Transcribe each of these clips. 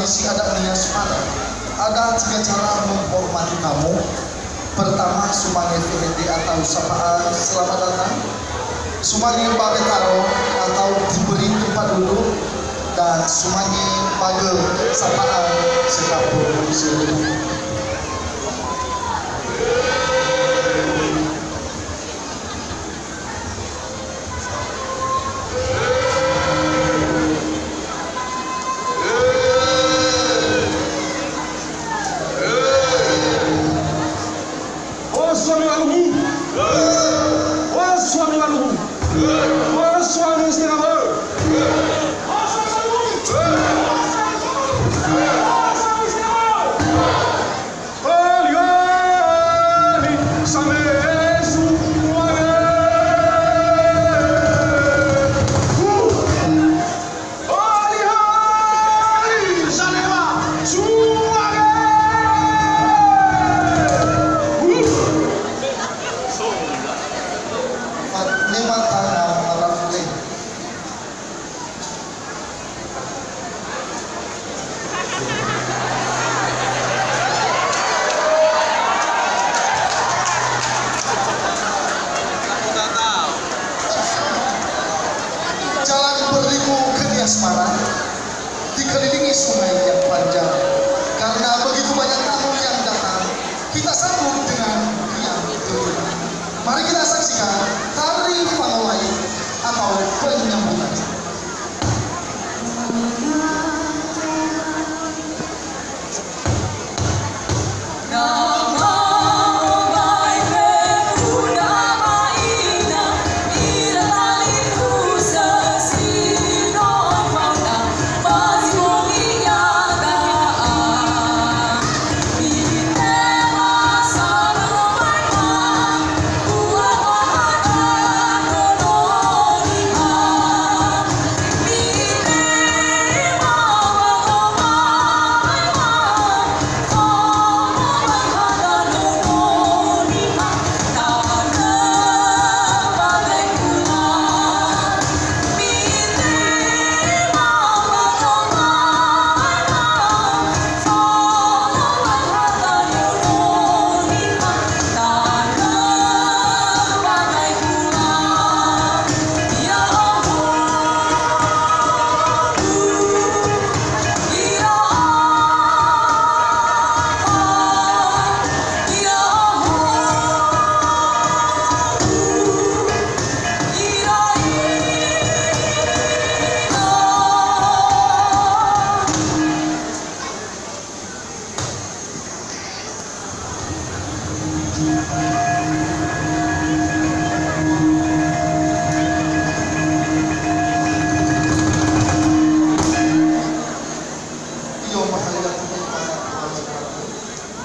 tradisi adat Nias Mara, ada 3 cara menghormati tamu. Pertama, sumange VND atau sapaan selamat datang, sumange babetaro atau diberi tempat duduk, dan sumange pagel sapaan sekapur seluruh. Asmara dikelilingi sungai yang panjang. Karena begitu banyak tamu yang datang, kita sambut dengan riang gembira. Mari kita saksikan tari Pangolai atau penyambutan.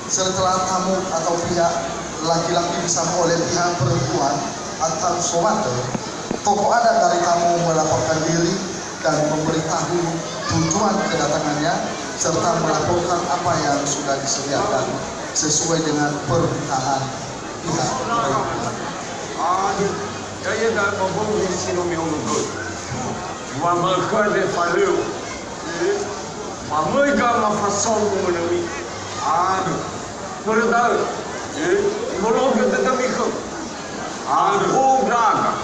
Setelah tamu atau pihak laki-laki disambut oleh pihak perempuan atau sowater, tokoh adat dari tamu melaporkan diri dan memberitahu tujuan kedatangannya serta melaporkan apa yang sudah disediakan sesuai dengan permintaan pihak perempuan. Saya dah ngomong di sini menunggu. Mereka de falu, mereka mafasau menunggu. Berada, belum kita temui. Oh braga,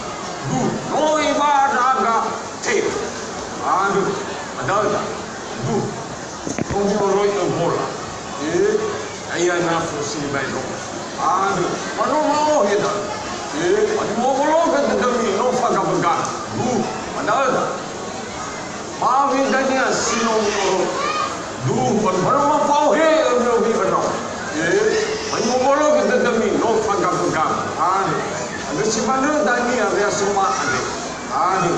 noi braga, te. Ada, kami orang itu bola. Ayah nafsu si baik. Mana mau kita? Ada mau kita temui, no faga bergan. Ada. Maafin tanya sino. Baru mau pau he, belum berano. Mengolok kita demi no pagam-pagam. Ada si mana tani ada semua ada.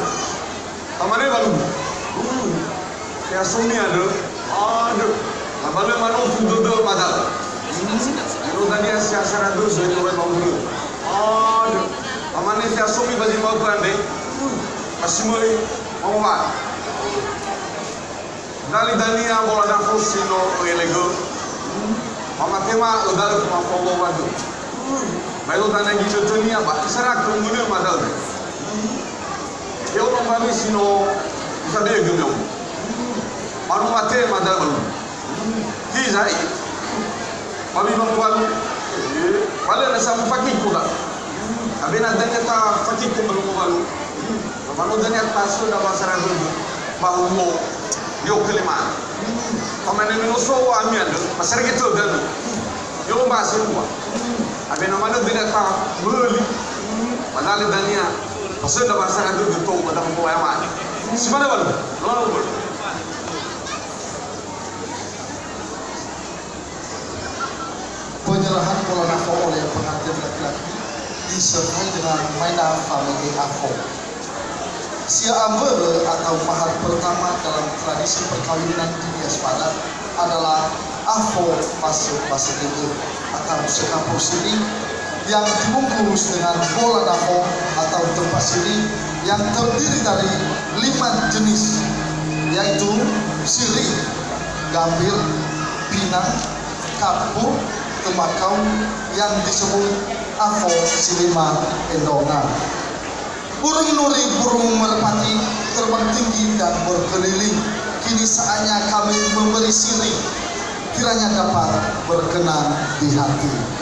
Tamane baru. Saya sumi ada. Abang mana tu do madal. Kalau tadi saya seradu saya orang mampu. Tamane saya sumi bagi mau ande. Masih mau mat. Dali yang bola dan fosino elego. Mama tema udar kuma fogo wadu. Bailo tanya gitu dunia apa? Serak kemudian madal. Eu não vai me ensinar isso daí, Guilherme. manu mate madal hizai mami mambuan wala na sa fakir ko da abena danya ta fakir ko malu manu danya paso da basara dulu bahumo yo kelima pamane no so amian pasar gitu dan yo basu wa abena manu danya ta beli madal danya paso da basara dulu to madam ko ya ma simana balu no penyerahan bola nafo oleh pengantin laki-laki disertai dengan mainan family afo. Sia ambere atau mahar pertama dalam tradisi perkawinan di Nias Padat adalah afo masuk basegege atau sekampung siri yang dibungkus dengan bola nafo atau tempat siri yang terdiri dari 5 jenis, yaitu siri, gambir, pinang, kapur, tembakau yang disebut afo silima endongan. Burung nuri, burung merpati terbang tinggi dan berkeliling. Kini saatnya kami memberi siri, kiranya dapat berkenan di hati.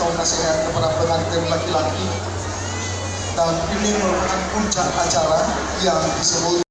atau nasihat kepada pengantin laki-laki. Dan ini merupakan puncak acara yang disebut